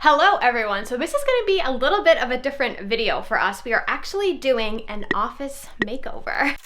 Hello everyone, so this is going to be a little bit of a different video for us. We are actually doing an office makeover.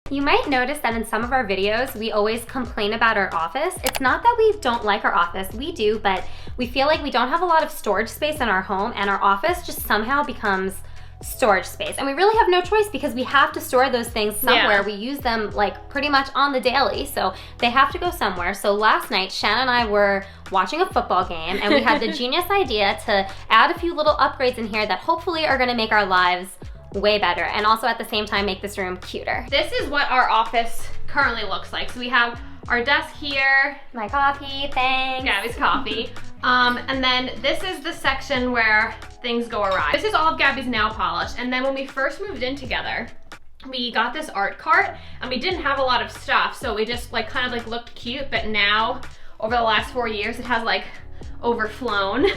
You might notice that in some of our videos, we always complain about our office. It's not that we don't like our office, we do, but we feel like we don't have a lot of storage space in our home and our office just somehow becomes storage space. And we really have no choice because we have to store those things somewhere. Yeah. We use them like pretty much on the daily, so they have to go somewhere. So last night, Shanna and I were watching a football game and we had the genius idea to add a few little upgrades in here that hopefully are gonna make our lives way better and also at the same time make this room cuter. This is what our office currently looks like. So we have our desk here. My coffee, thanks. Gabby's coffee. And then this is the section where things go awry. This is all of Gabby's nail polish. And then when we first moved in together, we got this art cart and we didn't have a lot of stuff. So we just like kind of like looked cute, but now over the last 4 years, it has like overflown.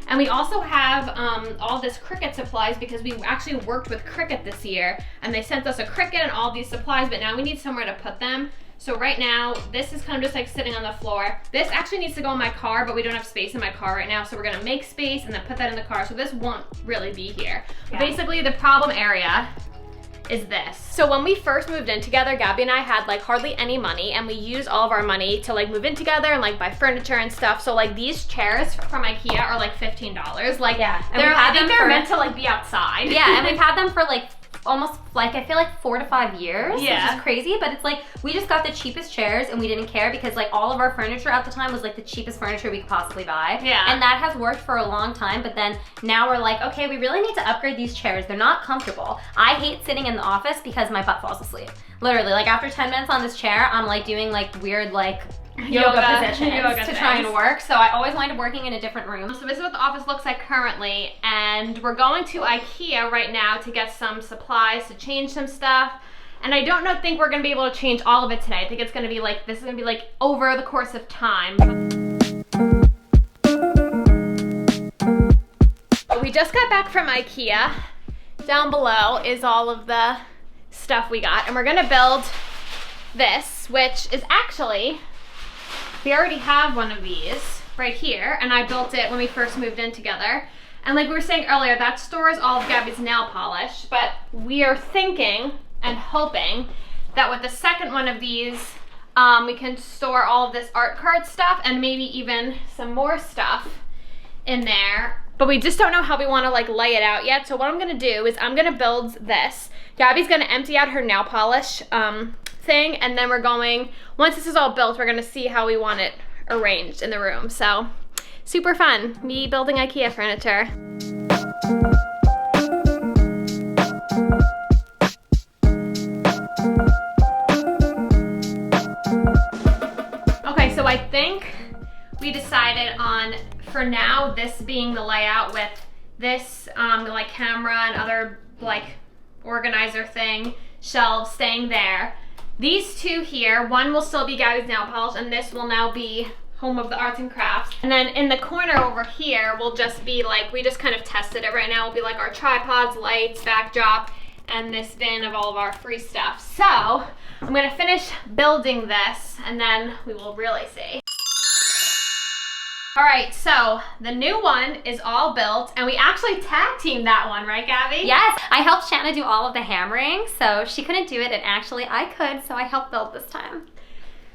And we also have all this Cricut supplies because we actually worked with Cricut this year and they sent us a Cricut and all these supplies, but now we need somewhere to put them. So right now, this is kind of just like sitting on the floor. This actually needs to go in my car, but we don't have space in my car right now. So we're gonna make space and then put that in the car. So this won't really be here. Yeah. Basically the problem area is this. So when we first moved in together, Gabby and I had like hardly any money and we used all of our money to like move in together and like buy furniture and stuff. So like these chairs from IKEA are like $15. Like yeah, I think they're meant to like be outside. Yeah, and we've had them for like almost like I feel like 4 to 5 years, yeah, which is crazy, but it's like we just got the cheapest chairs and we didn't care because like all of our furniture at the time was like the cheapest furniture we could possibly buy. Yeah. And that has worked for a long time, but then now we're like, okay, we really need to upgrade these chairs. They're not comfortable. I hate sitting in the office because my butt falls asleep. Literally, like after 10 minutes on this chair, I'm like doing like weird like yoga positions to try and work. So I always wind up working in a different room. So this is what the office looks like currently, and we're going to IKEA right now to get some supplies to change some stuff. And I don't think we're gonna be able to change all of it today. I think it's gonna be like, this is gonna be like over the course of time. We just got back from IKEA. Down below is all of the stuff we got, and we're gonna build this, which is actually, we already have one of these right here, and I built it when we first moved in together. And like we were saying earlier, that stores all of Gabby's nail polish, but we are thinking and hoping that with the second one of these, we can store all of this art card stuff and maybe even some more stuff in there. But we just don't know how we want to like lay it out yet. So what I'm gonna do is I'm gonna build this. Gabby's gonna empty out her nail polish thing, and then we're going, once this is all built, we're gonna see how we want it arranged in the room. So super fun, me building IKEA furniture. Okay, so I think we decided on, for now, this being the layout with this like camera and other like organizer thing, shelves staying there. These two here, one will still be Gabby's nail polish and this will now be home of the arts and crafts. And then in the corner over here will just be like, we just kind of tested it right now, will be like our tripods, lights, backdrop, and this bin of all of our free stuff. So I'm gonna finish building this and then we will really see. All right, so the new one is all built, and we actually tag teamed that one, right, Gabby? Yes, I helped Shanna do all of the hammering, so she couldn't do it, and actually I could, so I helped build this time.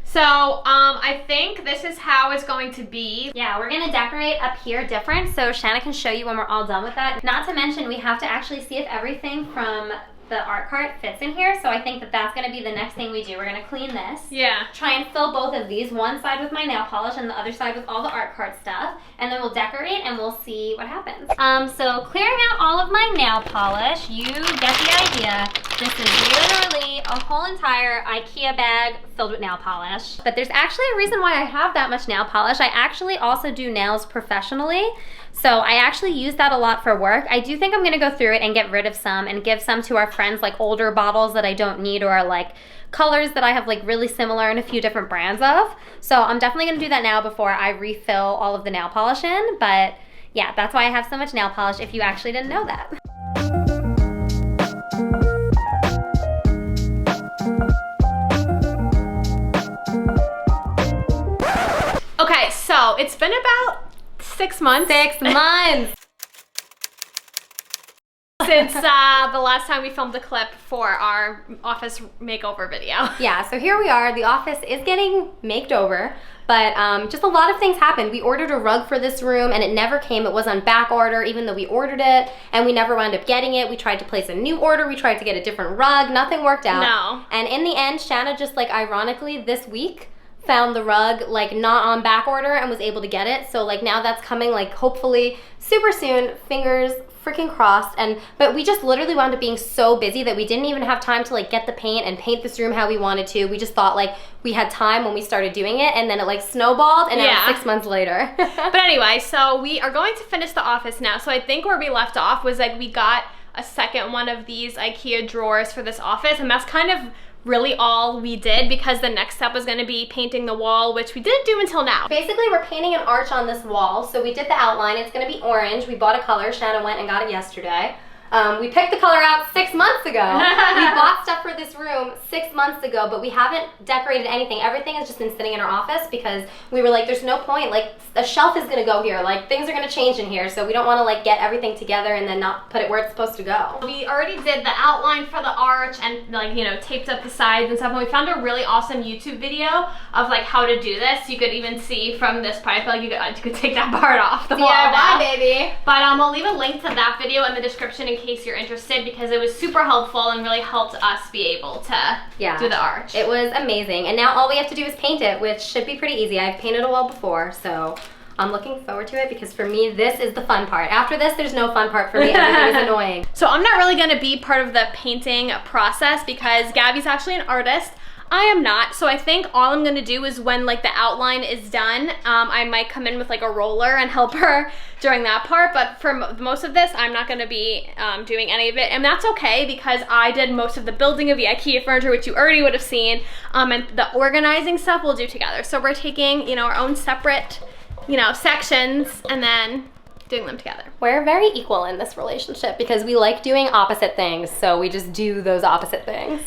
So I think this is how it's going to be. Yeah, we're gonna decorate up here different, so Shanna can show you when we're all done with that. Not to mention, we have to actually see if everything from the art cart fits in here, so I think that that's gonna be the next thing we do. We're gonna clean this. Yeah. Try and fill both of these, one side with my nail polish and the other side with all the art cart stuff, and then we'll decorate and we'll see what happens. So clearing out all of my nail polish, you get the idea. This is literally a whole entire IKEA bag filled with nail polish. But there's actually a reason why I have that much nail polish. I actually also do nails professionally, so I actually use that a lot for work. I do think I'm gonna go through it and get rid of some and give some to our friends, like older bottles that I don't need or like colors that I have like really similar and a few different brands of. So I'm definitely gonna do that now before I refill all of the nail polish in. But yeah, that's why I have so much nail polish, if you actually didn't know that. Okay, so it's been about 6 months. 6 months. Since the last time we filmed a clip for our office makeover video. Yeah, so here we are. The office is getting maked over, but just a lot of things happened. We ordered a rug for this room and it never came. It was on back order even though we ordered it, and we never wound up getting it. We tried to place a new order. We tried to get a different rug. Nothing worked out. No. And in the end, Shanna just like ironically this week found the rug like not on back order and was able to get it. So like now that's coming like hopefully super soon. Fingers freaking crossed. But we just literally wound up being so busy that we didn't even have time to like get the paint and paint this room how we wanted to. We just thought like we had time when we started doing it, and then it like snowballed, and now it's 6 months later. But anyway, so we are going to finish the office now. So I think where we left off was like we got a second one of these IKEA drawers for this office, and that's kind of really all we did, because the next step was going to be painting the wall, which we didn't do until now. Basically, we're painting an arch on this wall. So we did the outline. It's going to be orange. We bought a color. Shanna went and got it yesterday. We picked the color out 6 months ago. We bought stuff for this room 6 months ago, but we haven't decorated anything. Everything has just been sitting in our office because we were like, there's no point. Like, a shelf is gonna go here. Like, things are gonna change in here, so we don't wanna like get everything together and then not put it where it's supposed to go. We already did the outline for the arch and like, you know, taped up the sides and stuff, and we found a really awesome YouTube video of like how to do this. You could even see from this part, I feel like you could take that part off the wall now. Baby. But I'll leave a link to that video in the description in case you're interested, because it was super helpful and really helped us be able to do the arch. It was amazing. And now all we have to do is paint it, which should be pretty easy. I've painted a wall before, so I'm looking forward to it, because for me, this is the fun part. After this, there's no fun part for me. Everything is annoying. So I'm not really gonna be part of the painting process because Gabby's actually an artist. I am not, so I think all I'm gonna do is when like the outline is done, I might come in with like a roller and help her during that part, but for most of this, I'm not gonna be doing any of it, and that's okay because I did most of the building of the IKEA furniture, which you already would have seen, and the organizing stuff we'll do together. So we're taking, you know, our own separate, you know, sections and then doing them together. We're very equal in this relationship because we like doing opposite things, so we just do those opposite things.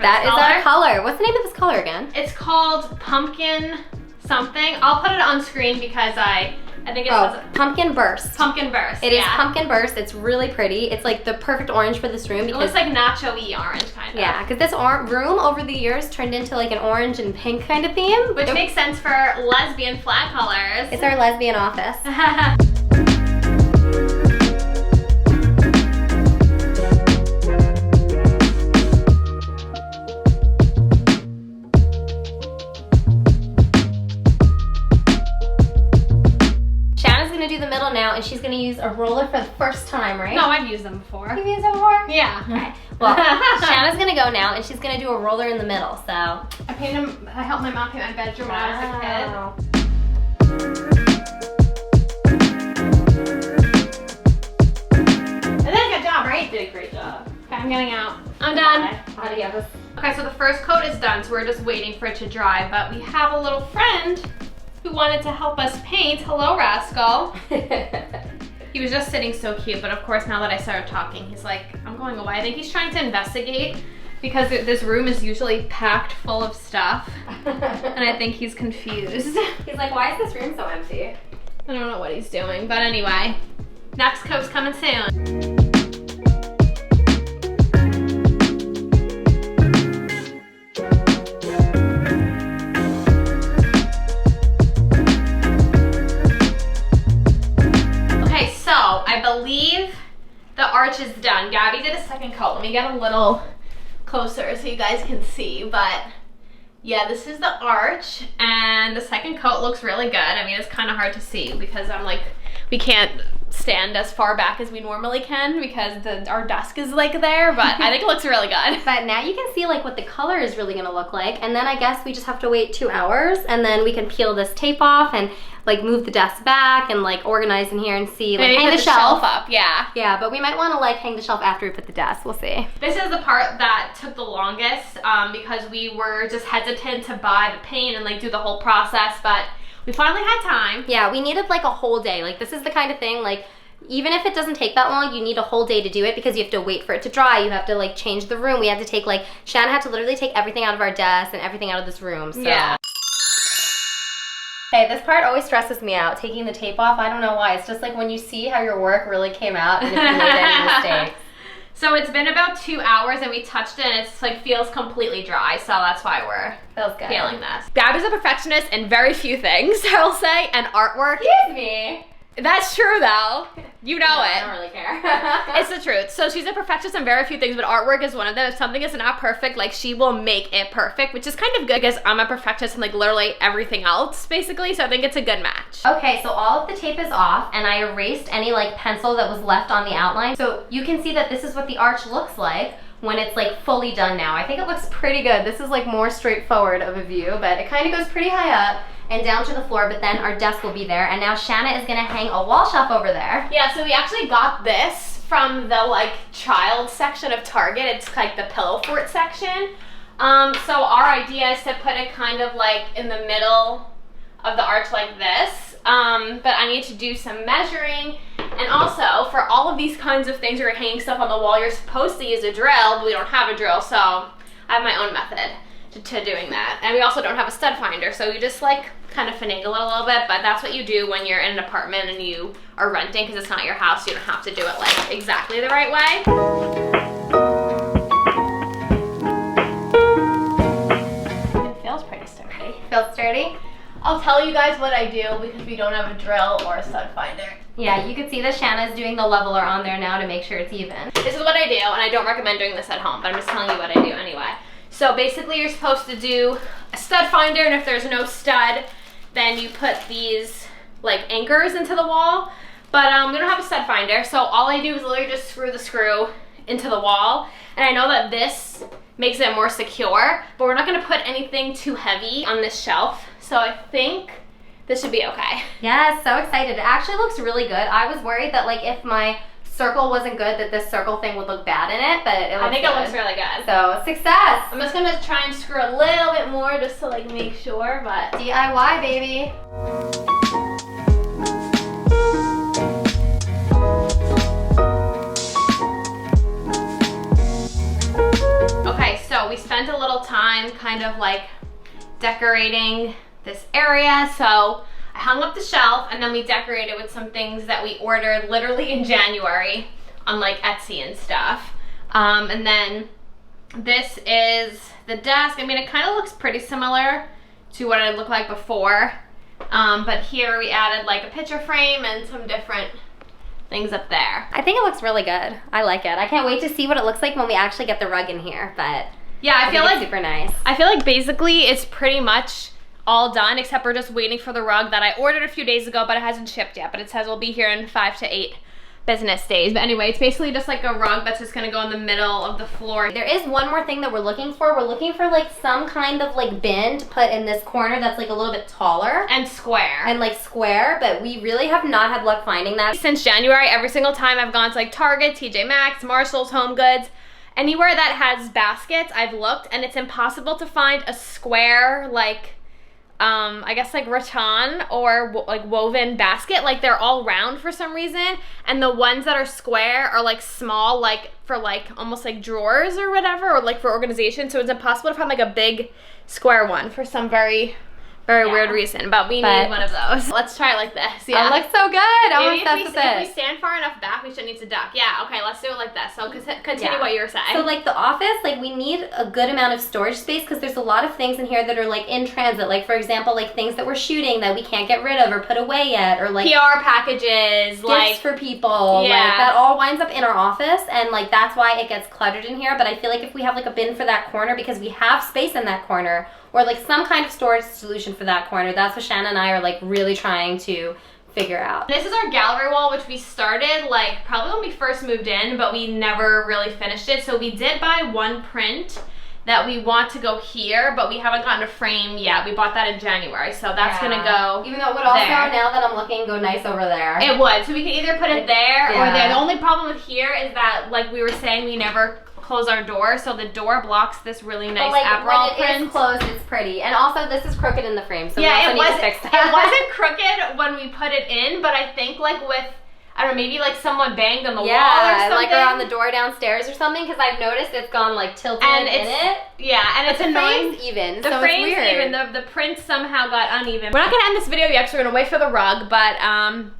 That is our color. What's the name of this color again? It's called Pumpkin something. I'll put it on screen because I think it says Pumpkin Burst. Pumpkin Burst. It is Pumpkin Burst. It's really pretty. It's like the perfect orange for this room. It looks like nacho-y orange kind of. Yeah, because this room over the years turned into like an orange and pink kind of theme. Which makes sense for lesbian flag colors. It's our lesbian office. Do the middle now, and she's gonna use a roller for the first time, right? No, I've used them before. You've used them before? Yeah. Okay. Well, Shanna's gonna go now, and she's gonna do a roller in the middle. So I helped my mom paint my bedroom when I was a kid. I did a good job, right? You did a great job. Okay, I'm getting out. I'm done. Adios. Okay, so the first coat is done, so we're just waiting for it to dry, but we have a little friend who wanted to help us paint. Hello, Rascal. He was just sitting so cute, but of course now that I started talking, he's like, I'm going away. I think he's trying to investigate because this room is usually packed full of stuff, and I think he's confused. He's like, why is this room so empty? I don't know what he's doing, but anyway, next coat's coming soon. I believe the arch is done. Gabby did a second coat. Let me get a little closer so you guys can see, but yeah, this is the arch, and the second coat looks really good. I mean, it's kind of hard to see because I'm like, we can't stand as far back as we normally can because our desk is like there, but I think it looks really good. But now you can see like what the color is really gonna look like, and then I guess we just have to wait 2 hours, and then we can peel this tape off and like move the desk back and like organize in here and see, like hang the shelf up. Yeah. Yeah, but we might want to like hang the shelf after we put the desk. We'll see. This is the part that took the longest because we were just hesitant to buy the paint and like do the whole process, but we finally had time. Yeah, we needed like a whole day. Like this is the kind of thing like, even if it doesn't take that long, you need a whole day to do it because you have to wait for it to dry. You have to like change the room. We had to take like, Shanna had to literally take everything out of our desk and everything out of this room. So. Yeah. Hey, this part always stresses me out, taking the tape off. I don't know why. It's just like when you see how your work really came out and if you made any mistakes. So it's been about 2 hours and we touched it and it's like feels completely dry. So that's why we're feeling this. Gabby's a perfectionist in very few things, I'll say, and artwork. Excuse me. That's true though. You know it. I don't really care. It's the truth. So she's a perfectionist in very few things, but artwork is one of them. If something is not perfect, like she will make it perfect, which is kind of good because I'm a perfectionist in like literally everything else, basically. So I think it's a good match. Okay, so all of the tape is off and I erased any like pencil that was left on the outline. So you can see that this is what the arch looks like when it's like fully done now. I think it looks pretty good. This is like more straightforward of a view, but it kind of goes pretty high up and down to the floor, but then our desk will be there. And now Shanna is gonna hang a wall shelf over there. Yeah, so we actually got this from the like child section of Target. It's like the pillow fort section. So our idea is to put it kind of like in the middle of the arch like this. But I need to do some measuring. And also for all of these kinds of things where you're hanging stuff on the wall, you're supposed to use a drill, but we don't have a drill. So I have my own method to doing that. And we also don't have a stud finder, so you just like kind of finagle it a little bit, but that's what you do when you're in an apartment and you are renting because it's not your house. You don't have to do it like exactly the right way. It feels pretty sturdy. Feels sturdy? I'll tell you guys what I do because we don't have a drill or a stud finder. Yeah, you can see that Shanna's doing the leveler on there now to make sure it's even. This is what I do, and I don't recommend doing this at home, but I'm just telling you what I do anyway. So basically you're supposed to do a stud finder, and if there's no stud, then you put these like anchors into the wall. But we don't have a stud finder, so all I do is literally just screw the screw into the wall. And I know that this makes it more secure, but we're not gonna put anything too heavy on this shelf. So I think this should be okay. Yeah, so excited. It actually looks really good. I was worried that like if my circle wasn't good, that this circle thing would look bad in it, but it looks I think good. It looks really good. So success. I'm just gonna try and screw a little bit more just to like make sure, but DIY, baby. okay, so we spent a little time kind of like decorating this area. So I hung up the shelf and then we decorated with some things that we ordered literally in January on like Etsy and stuff. And then this is the desk. I mean, it kind of looks pretty similar to what it looked like before. But here we added like a picture frame and some different things up there. I think it looks really good. I like it. I can't wait to see what it looks like when we actually get the rug in here, but yeah, I feel like it's super nice. I feel like basically it's pretty much all done, except we're just waiting for the rug that I ordered a few days ago, but it hasn't shipped yet. But it says it'll be here in 5 to 8 business days. But anyway, it's basically just like a rug that's just gonna go in the middle of the floor. There is one more thing that we're looking for. We're looking for like some kind of like bin to put in this corner that's like a little bit taller. And square. And like square, but we really have not had luck finding that. Since January, every single time I've gone to like Target, TJ Maxx, Marshall's, Home Goods, anywhere that has baskets, I've looked and it's impossible to find a square like I guess like rattan or like woven basket. Like they're all round for some reason, and the ones that are square are like small, like for like almost like drawers or whatever, or like for organization. So it's impossible to find like a big square one for some very weird reason, but we need one of those. Let's try it like this. Yeah, it looks so good. I'm Maybe obsessed with if this. we stand far enough back, we should need to duck. Yeah, okay, let's do it like this. So continue what you were saying. So like the office, like we need a good amount of storage space because there's a lot of things in here that are like in transit. Like for example, like things that we're shooting that we can't get rid of or put away yet, or like PR packages, like for people. Yeah. Like that all winds up in our office, and like that's why it gets cluttered in here. But I feel like if we have like a bin for that corner, because we have space in that corner, or like some kind of storage solution for that corner, that's what Shanna and I are like really trying to figure out. This is our gallery wall, which we started like probably when we first moved in, but we never really finished it. So we did buy one print that we want to go here, but we haven't gotten a frame yet. We bought that in January, so that's gonna go. Even though it would also, now that I'm looking, go nice over there. It would. So we can either put it there or there. The only problem with here is that, like we were saying, we never close our door, so the door blocks this really nice Aperol print. When it is closed, it's pretty. And also, this is crooked in the frame, so yeah, we also need to fix that. It wasn't crooked when we put it in, but I think like with I don't know, maybe like someone banged on the wall or Yeah, something. like around the door downstairs or something, because I've noticed it's gone like tilted And in it. Yeah, and it's the annoying. frame's even, The so frame's it's weird. even. The print somehow got uneven. We're not gonna end this video yet, so we're gonna wait for the rug, but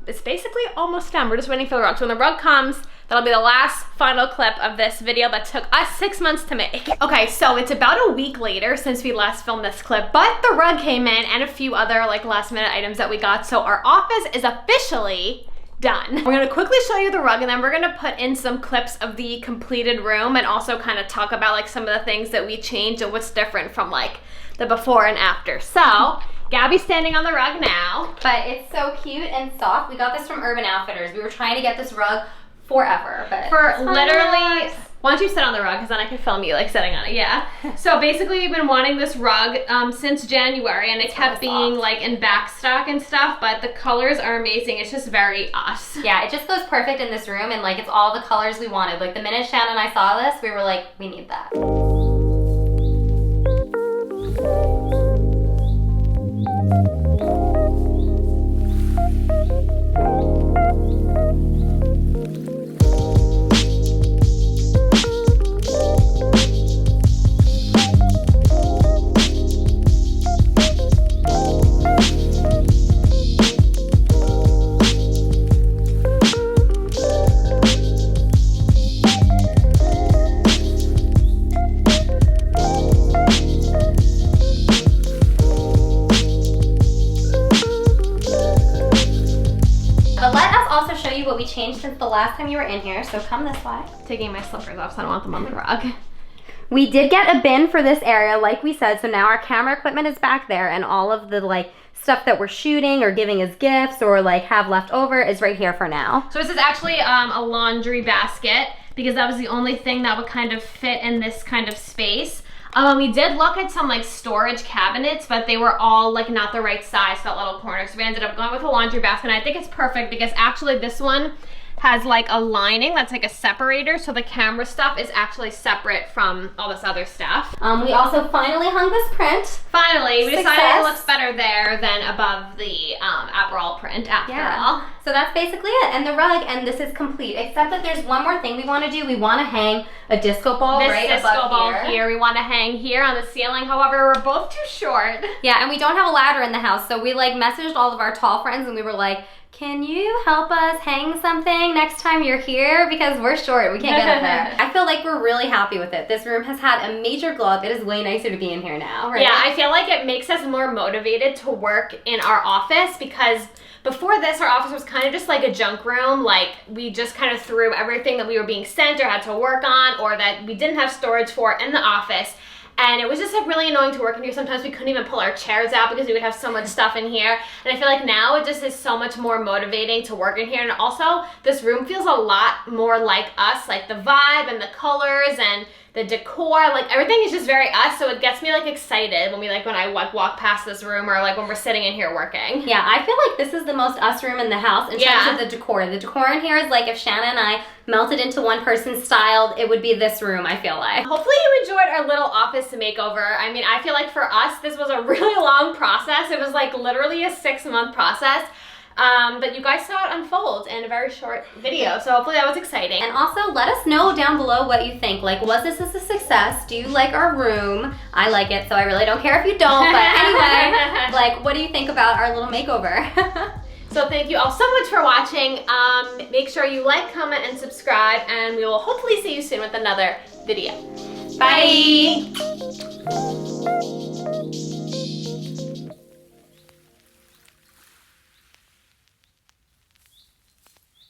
it's basically almost done. We're just waiting for the rug. So when the rug comes, that'll be the last final clip of this video that took us 6 months to make. Okay, so it's about a week later since we last filmed this clip, but the rug came in and a few other like last minute items that we got. So our office is officially done. We're gonna quickly show you the rug and then we're gonna put in some clips of the completed room and also kind of talk about like some of the things that we changed and what's different from like the before and after. So, Gabby's standing on the rug now. But it's so cute and soft. We got this from Urban Outfitters. We were trying to get this rug forever, but For literally, why don't you sit on the rug because then I can film you like sitting on it, yeah. So basically we've been wanting this rug since January and it kept being like in back stock and stuff, but the colors are amazing. It's just very us. Yeah, it just goes perfect in this room and like it's all the colors we wanted. Like the minute Shanna and I saw this, we were like, we need that. What we changed since the last time you were in here, so come this way. Taking my slippers off so I don't want them on the rug. We did get a bin for this area, like we said, so now our camera equipment is back there and all of the like stuff that we're shooting or giving as gifts or like have left over is right here for now. So this is actually a laundry basket because that was the only thing that would kind of fit in this kind of space. We did look at some like storage cabinets, but they were all like not the right size for that little corner. So we ended up going with a laundry basket. And I think it's perfect because actually this one has like a lining that's like a separator. So the camera stuff is actually separate from all this other stuff. We also finally hung this print. Finally, we Success. decided it looks better there than above the Aperol print after all. So that's basically it. And the rug, and this is complete, except that there's one more thing we want to do. We want to hang a disco ball right above here. We want to hang here on the ceiling. However, we're both too short. Yeah, and we don't have a ladder in the house. So we like messaged all of our tall friends and we were like, can you help us hang something next time you're here? Because we're short, we can't get up there. I feel like we're really happy with it. This room has had a major glow up. It is way nicer to be in here now, right? Yeah, I feel like it makes us more motivated to work in our office because before this, our office was kind of just like a junk room. Like we just kind of threw everything that we were being sent or had to work on or that we didn't have storage for in the office. And it was just like really annoying to work in here. Sometimes we couldn't even pull our chairs out because we would have so much stuff in here. And I feel like now it just is so much more motivating to work in here. And also this room feels a lot more like us, like the vibe and the colors and the decor, like everything is just very us. So it gets me like excited when I walk past this room or like when we're sitting in here working. Yeah, I feel like this is the most us room in the house in terms of the decor. The decor in here is like if Shanna and I melted into one person's style, it would be this room, I feel like. Hopefully you enjoyed our little office makeover. I mean, I feel like for us, this was a really long process. It was like literally a 6-month process. But you guys saw it unfold in a very short video, so hopefully that was exciting. And also, let us know down below what you think. Like, was this a success? Do you like our room? I like it, so I really don't care if you don't, but anyway, like, what do you think about our little makeover? So thank you all so much for watching. Make sure you like, comment, and subscribe, and we will hopefully see you soon with another video. Bye!